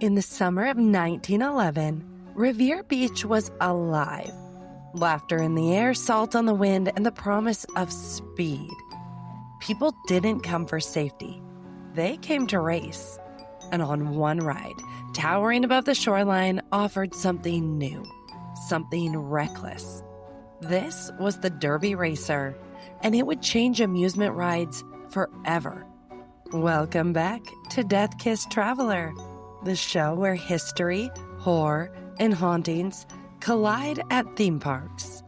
In the summer of 1911, Revere Beach was alive. Laughter in the air, salt on the wind, and the promise of speed. People didn't come for safety. They came to race. And on one ride, towering above the shoreline, offered something new, something reckless. This was the Derby Racer, and it would change amusement rides forever. Welcome back to Death Kiss Traveler, the show where history, horror, and hauntings collide at theme parks.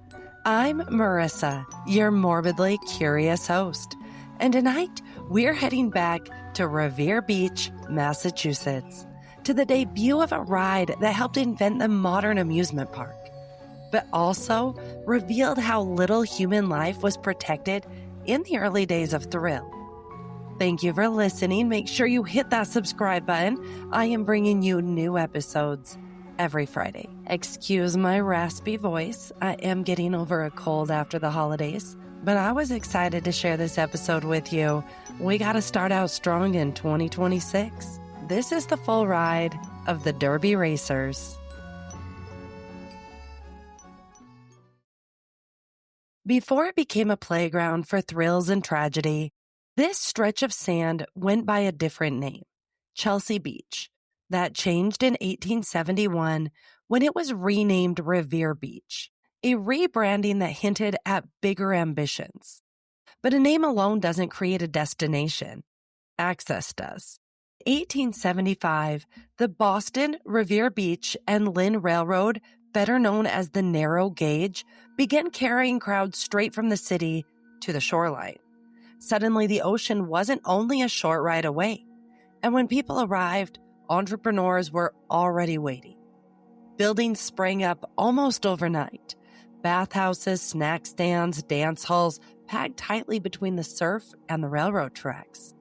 I'm Marissa, your morbidly curious host, and tonight we're heading back to Revere Beach, Massachusetts, to the debut of a ride that helped invent the modern amusement park, but also revealed how little human life was protected in the early days of thrill. Thank you for listening. Make sure you hit that subscribe button. I am bringing you new episodes every Friday. Excuse my raspy voice. I am getting over a cold after the holidays, but I was excited to share this episode with you. We got to start out strong in 2026. This is the full ride of the Derby Racers. Before it became a playground for thrills and tragedy, this stretch of sand went by a different name, Chelsea Beach. That changed in 1871 when it was renamed Revere Beach, a rebranding that hinted at bigger ambitions. But a name alone doesn't create a destination. Access does. 1875, the Boston, Revere Beach, and Lynn Railroad, better known as the Narrow Gauge, began carrying crowds straight from the city to the shoreline. Suddenly, the ocean wasn't only a short ride away. And when people arrived, entrepreneurs were already waiting. Buildings sprang up almost overnight. Bathhouses, snack stands, dance halls, packed tightly between the surf and the railroad tracks.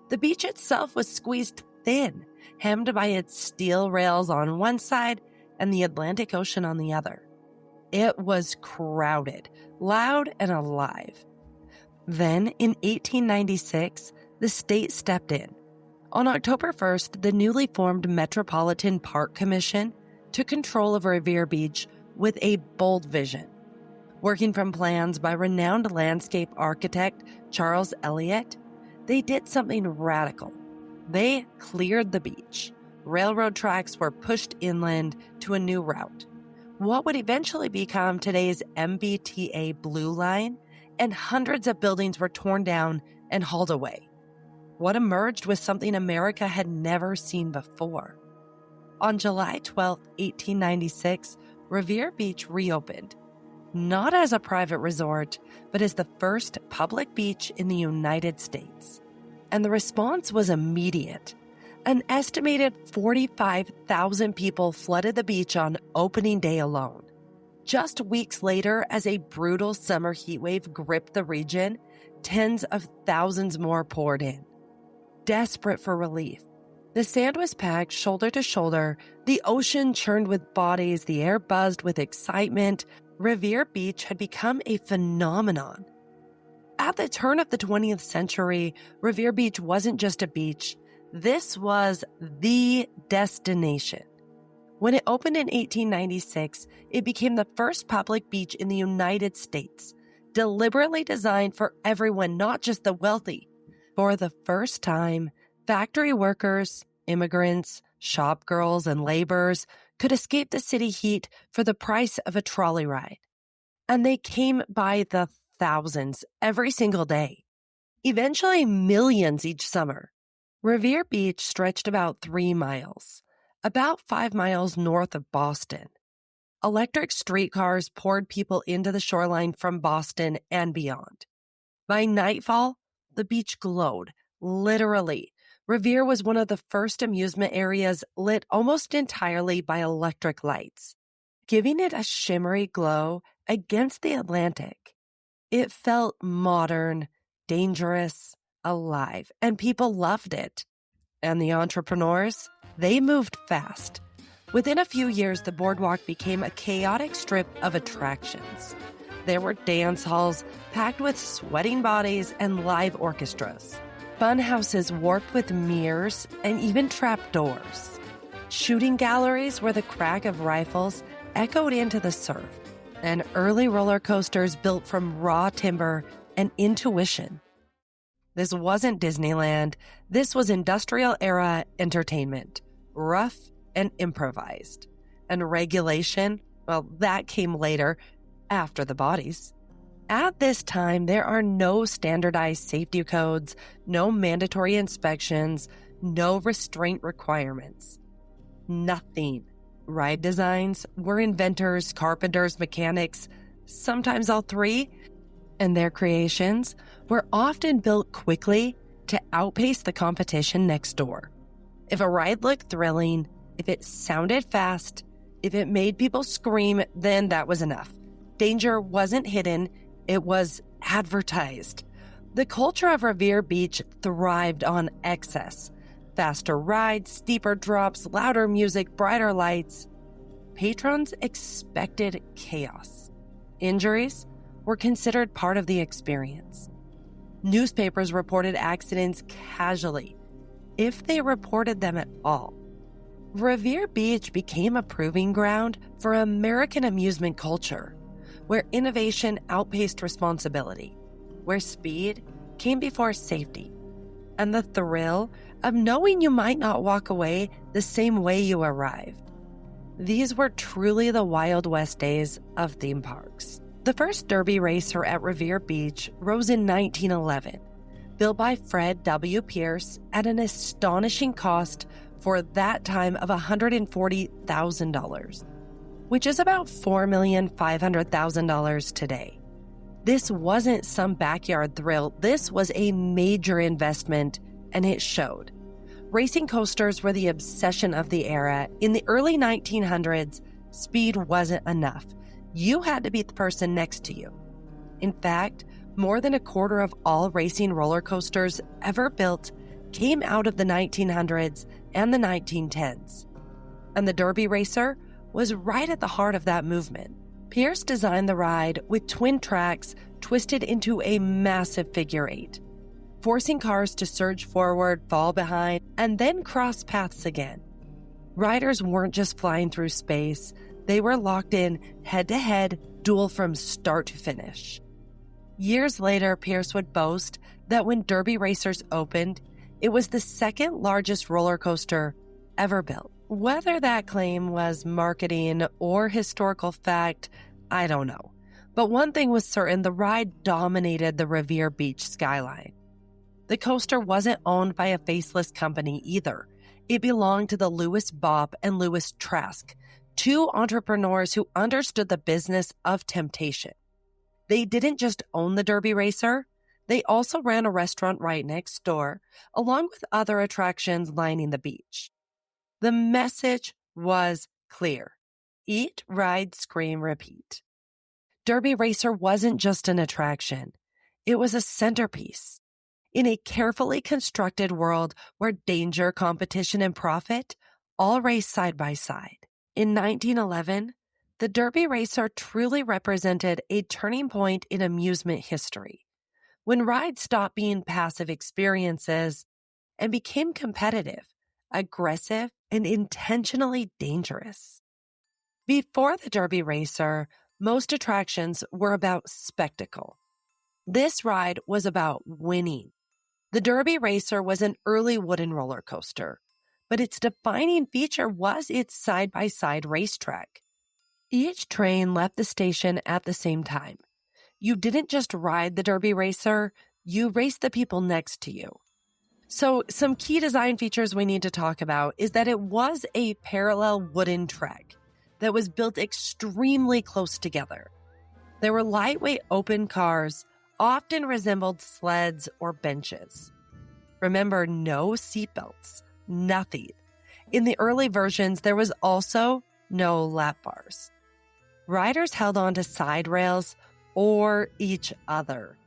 The beach itself was squeezed thin, hemmed by its steel rails on one side and the Atlantic Ocean on the other. It was crowded, loud, and alive. Then, in 1896, the state stepped in. On October 1st, the newly formed Metropolitan Park Commission took control of Revere Beach with a bold vision. Working from plans by renowned landscape architect Charles Elliott, they did something radical. They cleared the beach. Railroad tracks were pushed inland to a new route. What would eventually become today's MBTA Blue Line, and hundreds of buildings were torn down and hauled away. What emerged was something America had never seen before. On July 12, 1896, Revere Beach reopened, not as a private resort, but as the first public beach in the United States. And the response was immediate. An estimated 45,000 people flooded the beach on opening day alone. Just weeks later, as a brutal summer heatwave gripped the region, tens of thousands more poured in. Desperate for relief, the sand was packed shoulder to shoulder, the ocean churned with bodies, the air buzzed with excitement. Revere Beach had become a phenomenon. At the turn of the 20th century, Revere Beach wasn't just a beach. This was the destination. When it opened in 1896, it became the first public beach in the United States, deliberately designed for everyone, not just the wealthy. For the first time, factory workers, immigrants, shop girls, and laborers could escape the city heat for the price of a trolley ride. And they came by the thousands every single day, eventually millions each summer. Revere Beach stretched about 3 miles, about 5 miles north of Boston. Electric streetcars poured people into the shoreline from Boston and beyond. By nightfall, the beach glowed, literally. Revere was one of the first amusement areas lit almost entirely by electric lights, giving it a shimmery glow against the Atlantic. It felt modern, dangerous, alive, and people loved it. And the entrepreneurs, they moved fast. Within a few years, the boardwalk became a chaotic strip of attractions. There were dance halls packed with sweating bodies and live orchestras, fun houses warped with mirrors and even trapdoors. shooting galleries where the crack of rifles echoed into the surf, and early roller coasters built from raw timber and intuition. This wasn't Disneyland. This was industrial-era entertainment, rough and improvised. And regulation, well, that came later, after the bodies. At this time, there are no standardized safety codes, no mandatory inspections, no restraint requirements. Nothing. Ride designs were inventors, carpenters, mechanics, sometimes all three, and their creations were often built quickly to outpace the competition next door. If a ride looked thrilling, if it sounded fast, if it made people scream, then that was enough. Danger wasn't hidden, it was advertised. The culture of Revere Beach thrived on excess. Faster rides, steeper drops, louder music, brighter lights. Patrons expected chaos. Injuries were considered part of the experience. Newspapers reported accidents casually, if they reported them at all. Revere Beach became a proving ground for American amusement culture, where innovation outpaced responsibility, where speed came before safety, and the thrill of knowing you might not walk away the same way you arrived. These were truly the Wild West days of theme parks. The first derby racer at Revere Beach rose in 1911, built by Fred W. Pierce at an astonishing cost for that time of $140,000, which is about $4,500,000 today. This wasn't some backyard thrill. This was a major investment, and it showed. Racing coasters were the obsession of the era. In the early 1900s, speed wasn't enough. You had to beat the person next to you. In fact, more than a quarter of all racing roller coasters ever built came out of the 1900s and the 1910s. And the Derby Racer was right at the heart of that movement. Pierce designed the ride with twin tracks twisted into a massive figure eight, forcing cars to surge forward, fall behind, and then cross paths again. Riders weren't just flying through space, they were locked in head-to-head duel from start to finish. Years later, Pierce would boast that when Derby Racers opened, it was the second largest roller coaster ever built. Whether that claim was marketing or historical fact, I don't know. But one thing was certain, the ride dominated the Revere Beach skyline. The coaster wasn't owned by a faceless company either. It belonged to the Louis Bopp and Louis Trask, two entrepreneurs who understood the business of temptation. They didn't just own the Derby Racer, they also ran a restaurant right next door, along with other attractions lining the beach. The message was clear. Eat, ride, scream, repeat. Derby Racer wasn't just an attraction. It was a centerpiece. In a carefully constructed world where danger, competition, and profit all raced side by side. In 1911, the Derby Racer truly represented a turning point in amusement history, when rides stopped being passive experiences and became competitive, aggressive, and intentionally dangerous. Before the Derby Racer, most attractions were about spectacle. This ride was about winning. The Derby Racer was an early wooden roller coaster, but its defining feature was its side-by-side racetrack. Each train left the station at the same time. You didn't just ride the Derby Racer, you raced the people next to you. So some key design features we need to talk about is that it was a parallel wooden track that was built extremely close together. There were lightweight open cars, often resembled sleds or benches. Remember, no seatbelts, nothing. In the early versions, there was also no lap bars. Riders held on to side rails or each other.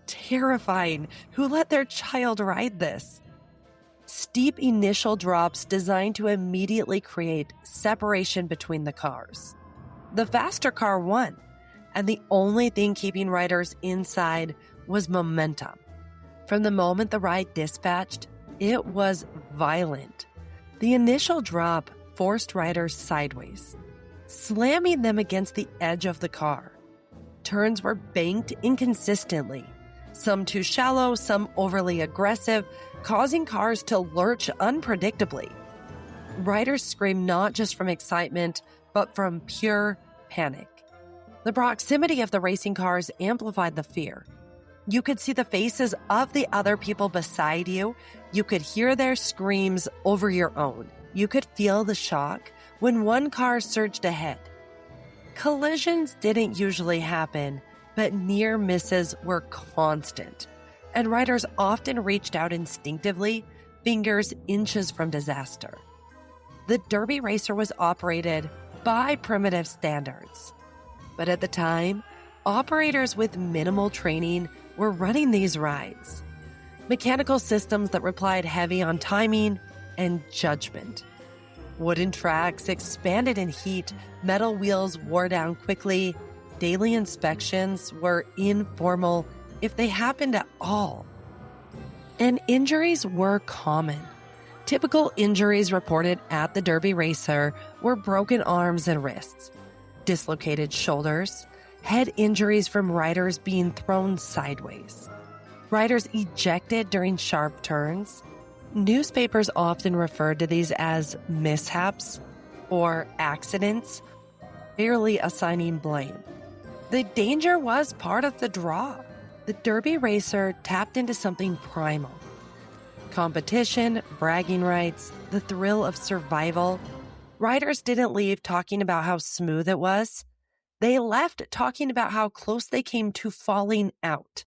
Terrifying. Who let their child ride this? Steep initial drops designed to immediately create separation between the cars. The faster car won, and the only thing keeping riders inside was momentum. From the moment the ride dispatched, it was violent. The initial drop forced riders sideways, slamming them against the edge of the car. Turns were banked inconsistently, some too shallow, some overly aggressive, causing cars to lurch unpredictably. Riders screamed not just from excitement, but from pure panic. The proximity of the racing cars amplified the fear. You could see the faces of the other people beside you. You could hear their screams over your own. You could feel the shock when one car surged ahead. Collisions didn't usually happen, but near misses were constant, and riders often reached out instinctively, fingers inches from disaster. The Derby Racer was operated by primitive standards, but at the time, operators with minimal training were running these rides. Mechanical systems that relied heavy on timing and judgment. Wooden tracks expanded in heat, metal wheels wore down quickly, daily inspections were informal if they happened at all. And injuries were common. Typical injuries reported at the Derby Racer were broken arms and wrists, dislocated shoulders, head injuries from riders being thrown sideways, riders ejected during sharp turns. Newspapers often referred to these as mishaps or accidents, barely assigning blame. The danger was part of the draw. The Derby Racer tapped into something primal. Competition, bragging rights, the thrill of survival. Riders didn't leave talking about how smooth it was. They left talking about how close they came to falling out.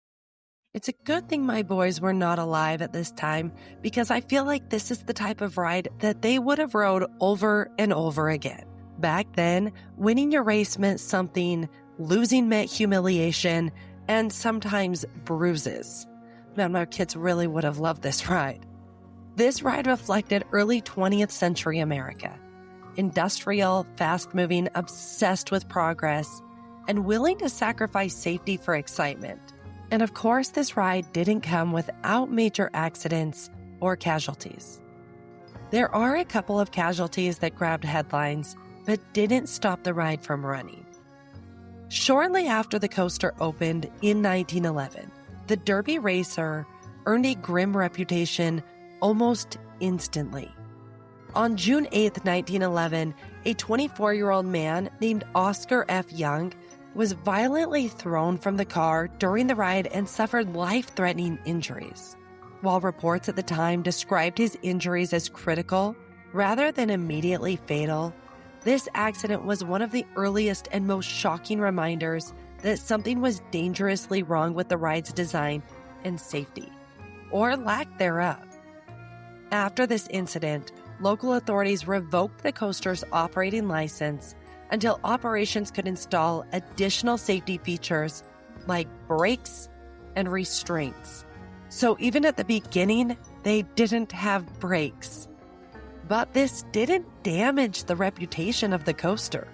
It's a good thing my boys were not alive at this time, because I feel like this is the type of ride that they would have rode over and over again. Back then, winning your race meant something, losing meant humiliation, and sometimes bruises. Man, my kids really would have loved this ride. This ride reflected early 20th century America. Industrial, fast-moving, obsessed with progress, and willing to sacrifice safety for excitement. And of course, this ride didn't come without major accidents or casualties. There are a couple of casualties that grabbed headlines, but didn't stop the ride from running. Shortly after the coaster opened in 1911, the Derby Racer earned a grim reputation almost instantly. On June 8, 1911, a 24-year-old man named Oscar F. Young was violently thrown from the car during the ride and suffered life-threatening injuries. While reports at the time described his injuries as critical rather than immediately fatal, this accident was one of the earliest and most shocking reminders that something was dangerously wrong with the ride's design and safety, or lack thereof. After this incident, local authorities revoked the coaster's operating license until operations could install additional safety features like brakes and restraints. So even at the beginning, they didn't have brakes. But this didn't damage the reputation of the coaster.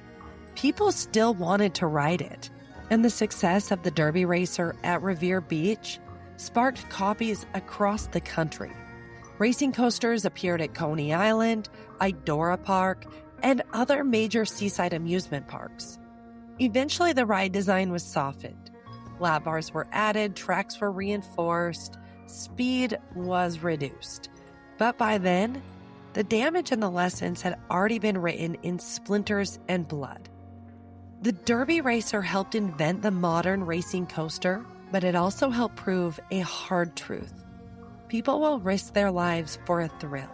People still wanted to ride it, and the success of the Derby Racer at Revere Beach sparked copies across the country. Racing coasters appeared at Coney Island, Idora Park, and other major seaside amusement parks. Eventually, the ride design was softened. Lap bars were added, tracks were reinforced, speed was reduced. But by then, the damage and the lessons had already been written in splinters and blood. The Derby Racer helped invent the modern racing coaster, but it also helped prove a hard truth. People will risk their lives for a thrill,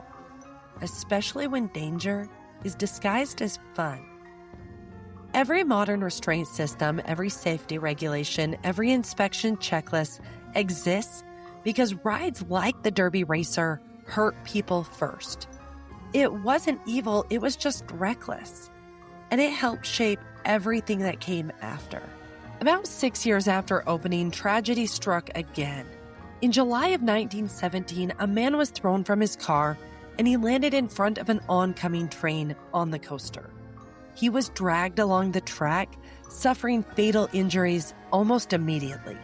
especially when danger is disguised as fun. Every modern restraint system, every safety regulation, every inspection checklist exists because rides like the Derby Racer hurt people first. It wasn't evil, it was just reckless. And it helped shape everything that came after. About 6 years after opening, tragedy struck again. In July of 1917, a man was thrown from his car and he landed in front of an oncoming train on the coaster. He was dragged along the track, suffering fatal injuries almost immediately.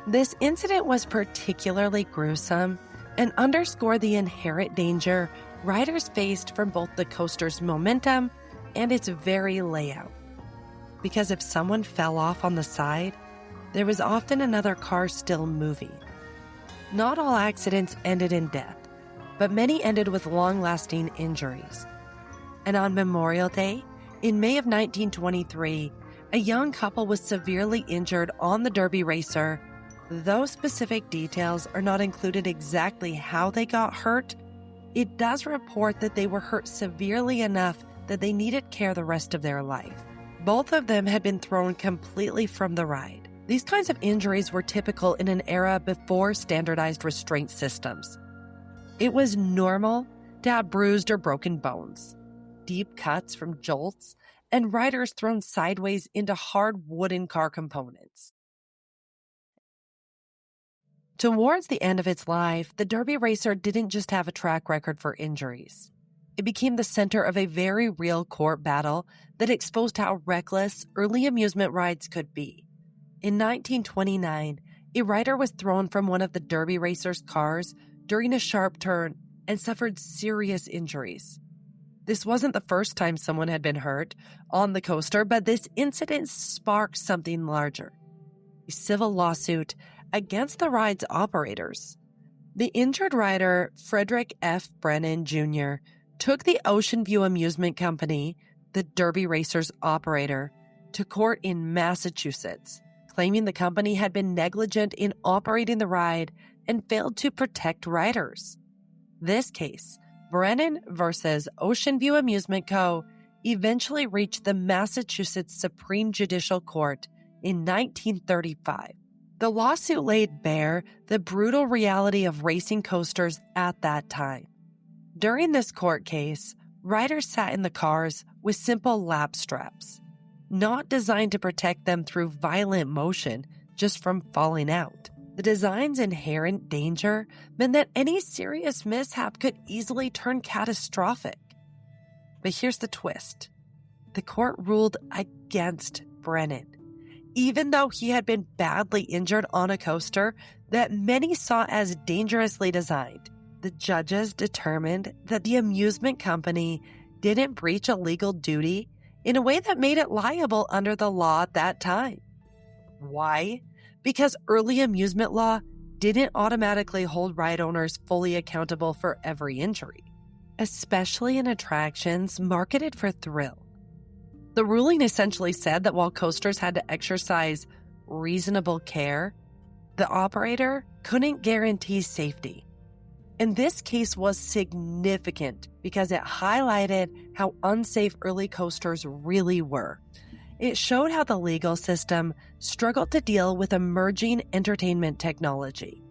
This incident was particularly gruesome and underscored the inherent danger riders faced from both the coaster's momentum and its very layout. Because if someone fell off on the side, there was often another car still moving. Not all accidents ended in death, but many ended with long-lasting injuries. And on Memorial Day, in May of 1923, a young couple was severely injured on the Derby Racer. Though specific details are not included exactly how they got hurt, it does report that they were hurt severely enough that they needed care the rest of their life. Both of them had been thrown completely from the ride. These kinds of injuries were typical in an era before standardized restraint systems. It was normal to have bruised or broken bones, deep cuts from jolts, and riders thrown sideways into hard wooden car components. Towards the end of its life, the Derby Racer didn't just have a track record for injuries. It became the center of a very real court battle that exposed how reckless early amusement rides could be. In 1929, a rider was thrown from one of the Derby Racer's cars during a sharp turn and suffered serious injuries. This wasn't the first time someone had been hurt on the coaster, but this incident sparked something larger: a civil lawsuit against the ride's operators. The injured rider, Frederick F. Brennan Jr., took the Ocean View Amusement Company, the Derby Racer's operator, to court in Massachusetts, claiming the company had been negligent in operating the ride and failed to protect riders. This case, Brennan versus Ocean View Amusement Co., eventually reached the Massachusetts Supreme Judicial Court in 1935. The lawsuit laid bare the brutal reality of racing coasters at that time. During this court case, riders sat in the cars with simple lap straps, not designed to protect them through violent motion just from falling out. The design's inherent danger meant that any serious mishap could easily turn catastrophic. But here's the twist. The court ruled against Brennan, even though he had been badly injured on a coaster that many saw as dangerously designed. The judges determined that the amusement company didn't breach a legal duty in a way that made it liable under the law at that time. Why? Because early amusement law didn't automatically hold ride owners fully accountable for every injury, especially in attractions marketed for thrill. The ruling essentially said that while coasters had to exercise reasonable care, the operator couldn't guarantee safety. And this case was significant because it highlighted how unsafe early coasters really were. It showed how the legal system struggled to deal with emerging entertainment technology.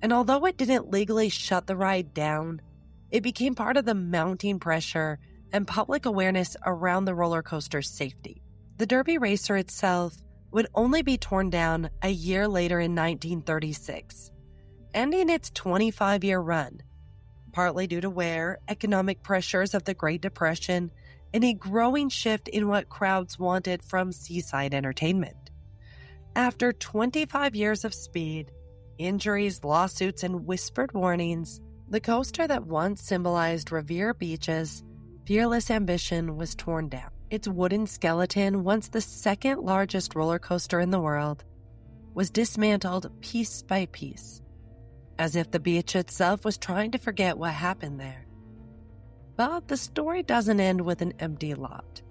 And although it didn't legally shut the ride down, it became part of the mounting pressure and public awareness around the roller coaster's safety. The Derby Racer itself would only be torn down a year later in 1936, ending its 25-year run, partly due to wear, economic pressures of the Great Depression, and a growing shift in what crowds wanted from seaside entertainment. After 25 years of speed, injuries, lawsuits, and whispered warnings, the coaster that once symbolized Revere Beach's fearless ambition was torn down. Its wooden skeleton, once the second largest roller coaster in the world, was dismantled piece by piece, as if the beach itself was trying to forget what happened there. But the story doesn't end with an empty lot.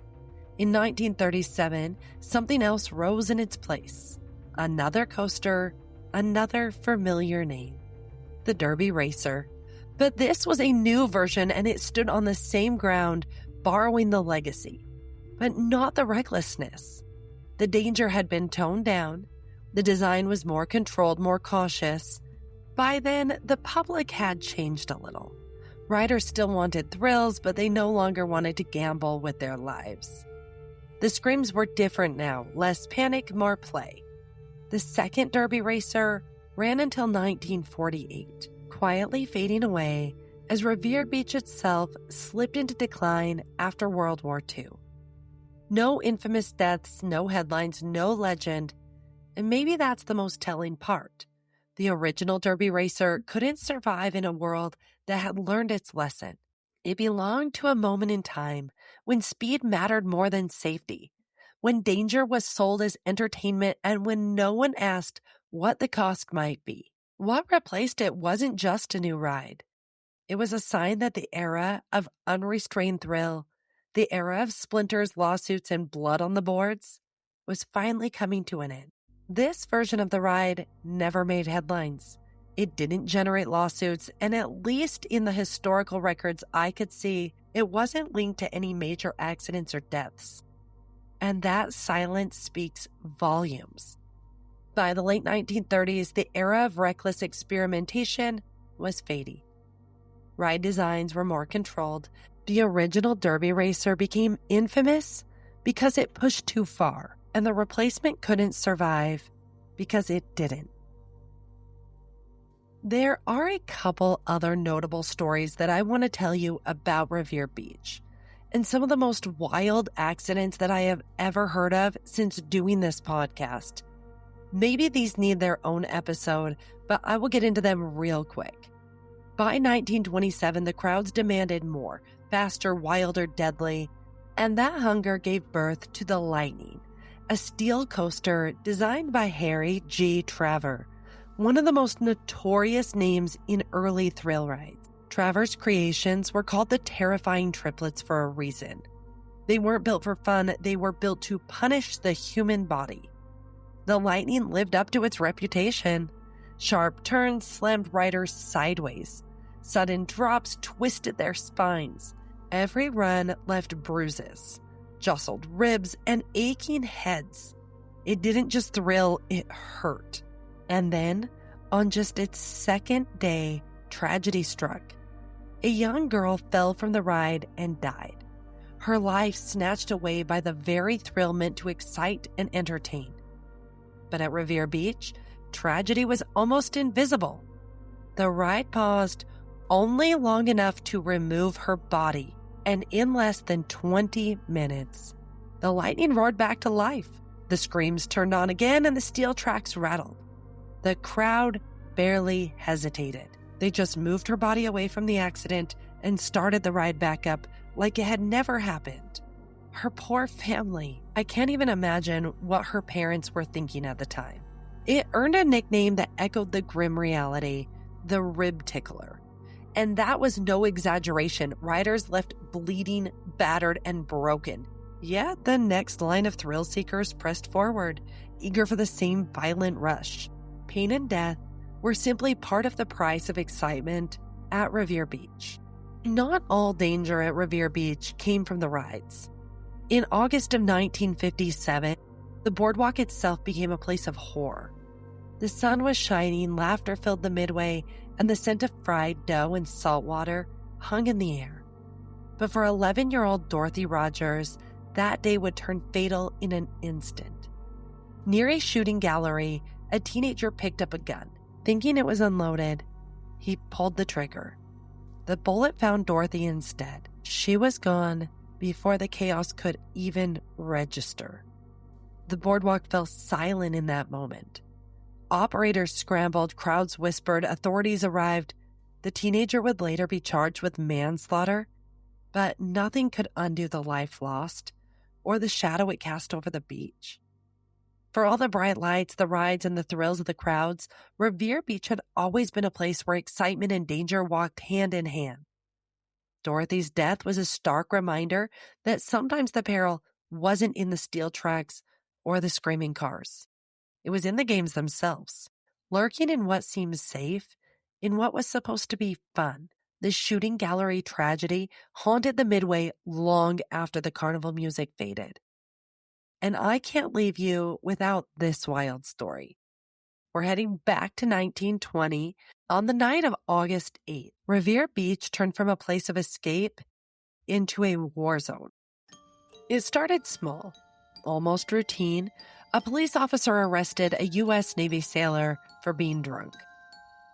In 1937, something else rose in its place. Another coaster, another familiar name, the Derby Racer. But this was a new version, and it stood on the same ground, borrowing the legacy, but not the recklessness. The danger had been toned down. The design was more controlled, more cautious. By then, the public had changed a little. Riders still wanted thrills, but they no longer wanted to gamble with their lives. The screams were different now, less panic, more play. The second Derby Racer ran until 1948, quietly fading away as Revere Beach itself slipped into decline after World War II. No infamous deaths, no headlines, no legend, and maybe that's the most telling part. The original Derby Racer couldn't survive in a world that had learned its lesson. It belonged to a moment in time when speed mattered more than safety, when danger was sold as entertainment, and when no one asked what the cost might be. What replaced it wasn't just a new ride. It was a sign that the era of unrestrained thrill, the era of splinters, lawsuits, and blood on the boards, was finally coming to an end. This version of the ride never made headlines. It didn't generate lawsuits, and at least in the historical records I could see, it wasn't linked to any major accidents or deaths. And that silence speaks volumes. By the late 1930s, the era of reckless experimentation was fading. Ride designs were more controlled. The original Derby racer became infamous because it pushed too far, and the replacement couldn't survive because it didn't. There are a couple other notable stories that I want to tell you about Revere Beach, and some of the most wild accidents that I have ever heard of since doing this podcast. Maybe these need their own episode, but I will get into them real quick. By 1927, the crowds demanded more, faster, wilder, deadly, and that hunger gave birth to the Lightning, a steel coaster designed by Harry G. Traver, one of the most notorious names in early thrill rides. Traver's creations were called the terrifying triplets for a reason. They weren't built for fun, they were built to punish the human body. The Lightning lived up to its reputation. Sharp turns slammed riders sideways. Sudden drops twisted their spines. Every run left bruises, jostled ribs, and aching heads. It didn't just thrill, it hurt. And then, on just its second day, tragedy struck. A young girl fell from the ride and died. Her life snatched away by the very thrill meant to excite and entertain. But at Revere Beach, tragedy was almost invisible. The ride paused only long enough to remove her body, and in less than 20 minutes, the Lightning roared back to life. The screams turned on again and the steel tracks rattled. The crowd barely hesitated. They just moved her body away from the accident and started the ride back up like it had never happened. Her poor family. I can't even imagine what her parents were thinking at the time. It earned a nickname that echoed the grim reality, the rib tickler. And that was no exaggeration. Riders left bleeding, battered, and broken. Yet the next line of thrill seekers pressed forward, eager for the same violent rush. Pain and death were simply part of the price of excitement at Revere Beach. Not all danger at Revere Beach came from the rides. In August of 1957, the boardwalk itself became a place of horror. The sun was shining, laughter filled the midway, and the scent of fried dough and salt water hung in the air. But for 11-year-old Dorothy Rogers, that day would turn fatal in an instant. Near a shooting gallery, a teenager picked up a gun. Thinking it was unloaded, he pulled the trigger. The bullet found Dorothy instead. She was gone before the chaos could even register. The boardwalk fell silent in that moment. Operators scrambled, crowds whispered, authorities arrived. The teenager would later be charged with manslaughter, but nothing could undo the life lost or the shadow it cast over the beach. For all the bright lights, the rides, and the thrills of the crowds, Revere Beach had always been a place where excitement and danger walked hand in hand. Dorothy's death was a stark reminder that sometimes the peril wasn't in the steel tracks or the screaming cars. It was in the games themselves, lurking in what seemed safe, in what was supposed to be fun. The shooting gallery tragedy haunted the Midway long after the carnival music faded. And I can't leave you without this wild story. We're heading back to 1920. On the night of August 8th, Revere Beach turned from a place of escape into a war zone. It started small, almost routine. A police officer arrested a U.S. Navy sailor for being drunk.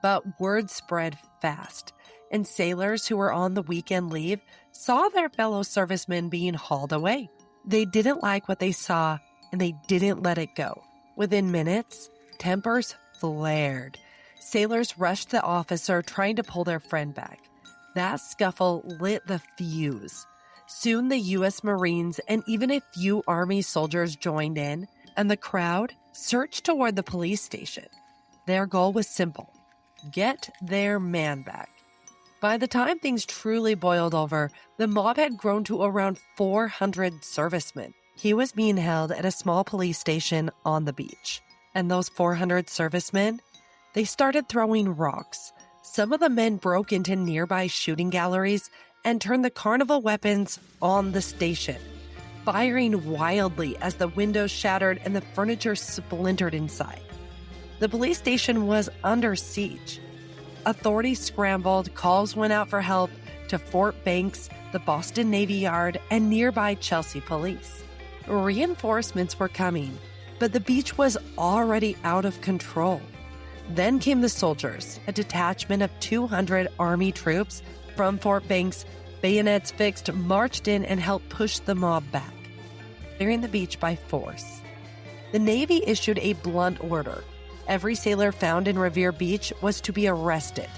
But word spread fast, and sailors who were on the weekend leave saw their fellow servicemen being hauled away. They didn't like what they saw, and they didn't let it go. Within minutes, tempers flared. Sailors rushed the officer, trying to pull their friend back. That scuffle lit the fuse. Soon the U.S. Marines and even a few Army soldiers joined in, and the crowd surged toward the police station. Their goal was simple: get their man back. By the time things truly boiled over, the mob had grown to around 400 servicemen. He was being held at a small police station on the beach. And those 400 servicemen, they started throwing rocks. Some of the men broke into nearby shooting galleries and turned the carnival weapons on the station, firing wildly as the windows shattered and the furniture splintered inside. The police station was under siege. Authorities scrambled, calls went out for help to Fort Banks, the Boston Navy Yard, and nearby Chelsea police. Reinforcements were coming, but the beach was already out of control. Then came the soldiers, a detachment of 200 Army troops from Fort Banks, bayonets fixed, marched in and helped push the mob back, clearing the beach by force. The Navy issued a blunt order. Every sailor found in Revere Beach was to be arrested.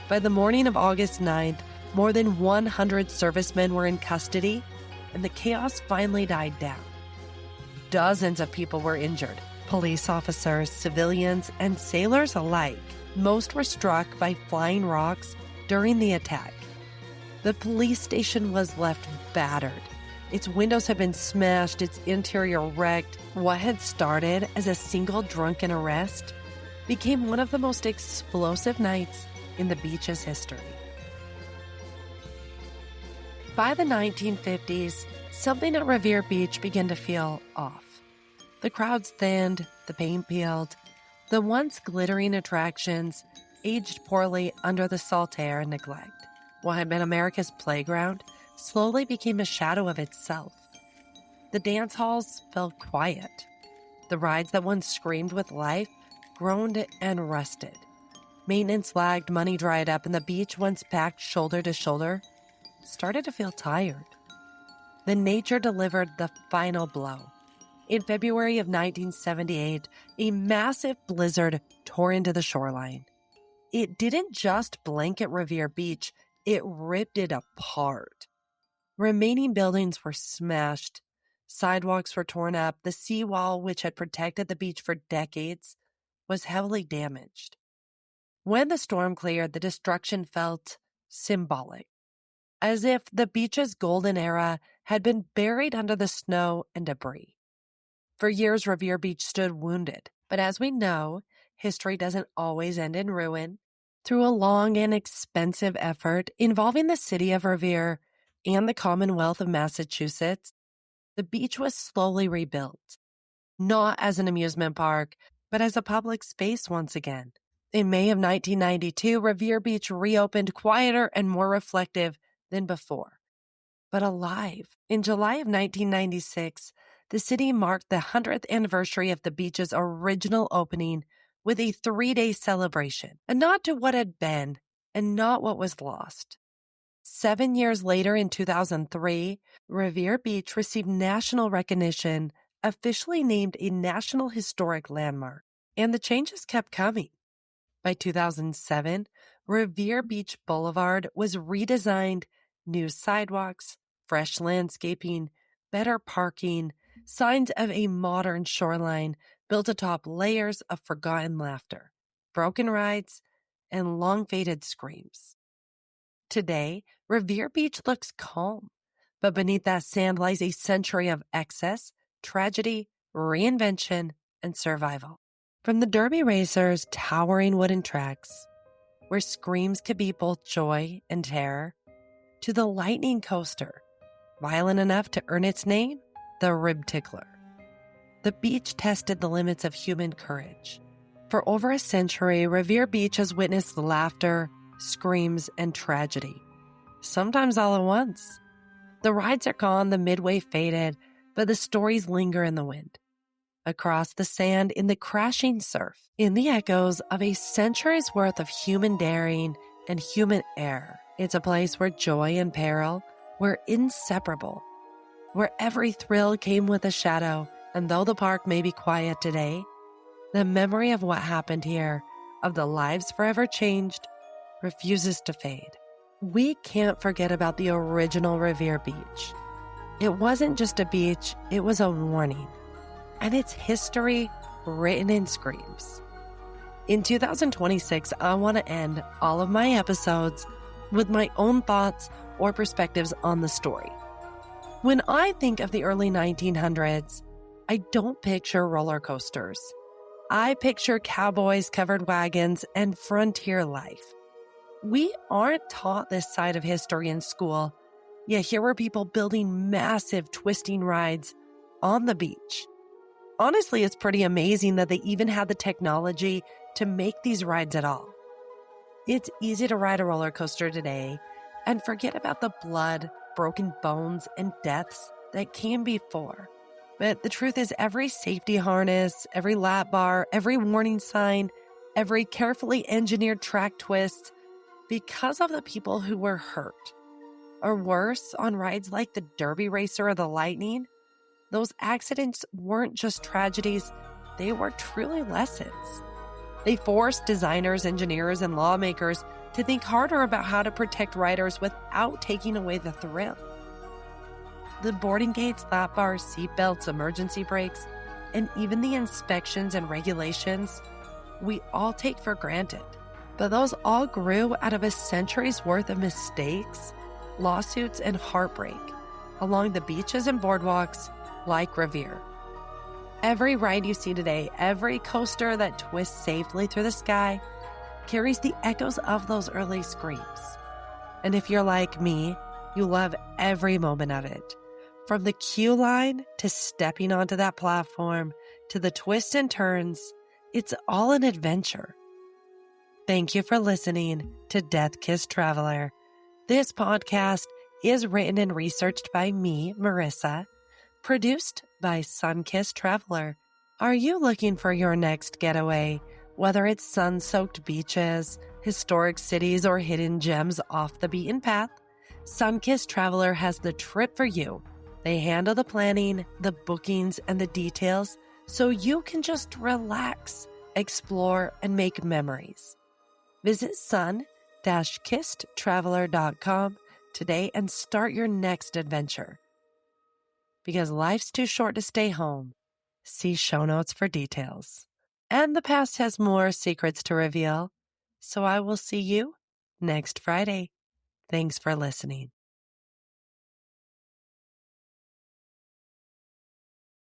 By the morning of August 9th, more than 100 servicemen were in custody, and the chaos finally died down. Dozens of people were injured. Police officers, civilians, and sailors alike. Most were struck by flying rocks during the attack. The police station was left battered. Its windows had been smashed, its interior wrecked. What had started as a single drunken arrest became one of the most explosive nights in the beach's history. By the 1950s, something at Revere Beach began to feel off. The crowds thinned, the paint peeled. The once glittering attractions aged poorly under the salt air and neglect. What had been America's playground slowly became a shadow of itself. The dance halls fell quiet. The rides that once screamed with life groaned and rusted. Maintenance lagged, money dried up, and the beach, once packed shoulder to shoulder, started to feel tired. Then nature delivered the final blow. In February of 1978, a massive blizzard tore into the shoreline. It didn't just blanket Revere Beach, it ripped it apart. Remaining buildings were smashed. Sidewalks were torn up. The seawall, which had protected the beach for decades, was heavily damaged. When the storm cleared, the destruction felt symbolic, as if the beach's golden era had been buried under the snow and debris. For years, Revere Beach stood wounded, but as we know, history doesn't always end in ruin. Through a long and expensive effort involving the city of Revere and the Commonwealth of Massachusetts, the beach was slowly rebuilt, not as an amusement park, but as a public space once again. In May of 1992, Revere Beach reopened quieter and more reflective than before, but alive. In July of 1996, the city marked the 100th anniversary of the beach's original opening with a 3-day celebration, a nod to what had been and not what was lost. 7 years later, in 2003, Revere Beach received national recognition, officially named a National Historic Landmark, and the changes kept coming. By 2007, Revere Beach Boulevard was redesigned, new sidewalks, fresh landscaping, better parking, signs of a modern shoreline built atop layers of forgotten laughter, broken rides, and long-faded screams. Today, Revere Beach looks calm, but beneath that sand lies a century of excess, tragedy, reinvention, and survival. From the derby racers' towering wooden tracks, where screams could be both joy and terror, to the lightning coaster, violent enough to earn its name, the Rib Tickler. The beach tested the limits of human courage. For over a century, Revere Beach has witnessed laughter, screams, and tragedy, sometimes all at once. The rides are gone, the midway faded, but the stories linger in the wind, across the sand, in the crashing surf, in the echoes of a century's worth of human daring and human error. It's a place where joy and peril were inseparable, where every thrill came with a shadow, and though the park may be quiet today, the memory of what happened here, of the lives forever changed, refuses to fade. We can't forget about the original Revere Beach. It wasn't just a beach, it was a warning. And its history written in screams. In 2026, I want to end all of my episodes with my own thoughts or perspectives on the story. When I think of the early 1900s, I don't picture roller coasters. I picture cowboys, covered wagons, and frontier life. We aren't taught this side of history in school, yet here were people building massive twisting rides on the beach. Honestly, it's pretty amazing that they even had the technology to make these rides at all. It's easy to ride a roller coaster today and forget about the blood, broken bones, and deaths that came before. But the truth is, every safety harness, every lap bar, every warning sign, every carefully engineered track twist, because of the people who were hurt. Or worse, on rides like the Derby Racer or the Lightning, those accidents weren't just tragedies, they were truly lessons. They forced designers, engineers, and lawmakers to think harder about how to protect riders without taking away the thrill. The boarding gates, lap bars, seatbelts, emergency brakes, and even the inspections and regulations we all take for granted. But those all grew out of a century's worth of mistakes, lawsuits, and heartbreak along the beaches and boardwalks like Revere. Every ride you see today, every coaster that twists safely through the sky, carries the echoes of those early screams. And if you're like me, you love every moment of it. From the queue line to stepping onto that platform to the twists and turns, it's all an adventure. Thank you for listening to Death Kiss Traveler. This podcast is written and researched by me, Marissa, produced by Sunkissed Traveler. Are you looking for your next getaway? Whether it's sun-soaked beaches, historic cities, or hidden gems off the beaten path, Sunkissed Traveler has the trip for you. They handle the planning, the bookings, and the details so you can just relax, explore, and make memories. Visit sun-kissedtraveler.com today and start your next adventure. Because life's too short to stay home. See show notes for details. And the past has more secrets to reveal. So I will see you next Friday. Thanks for listening.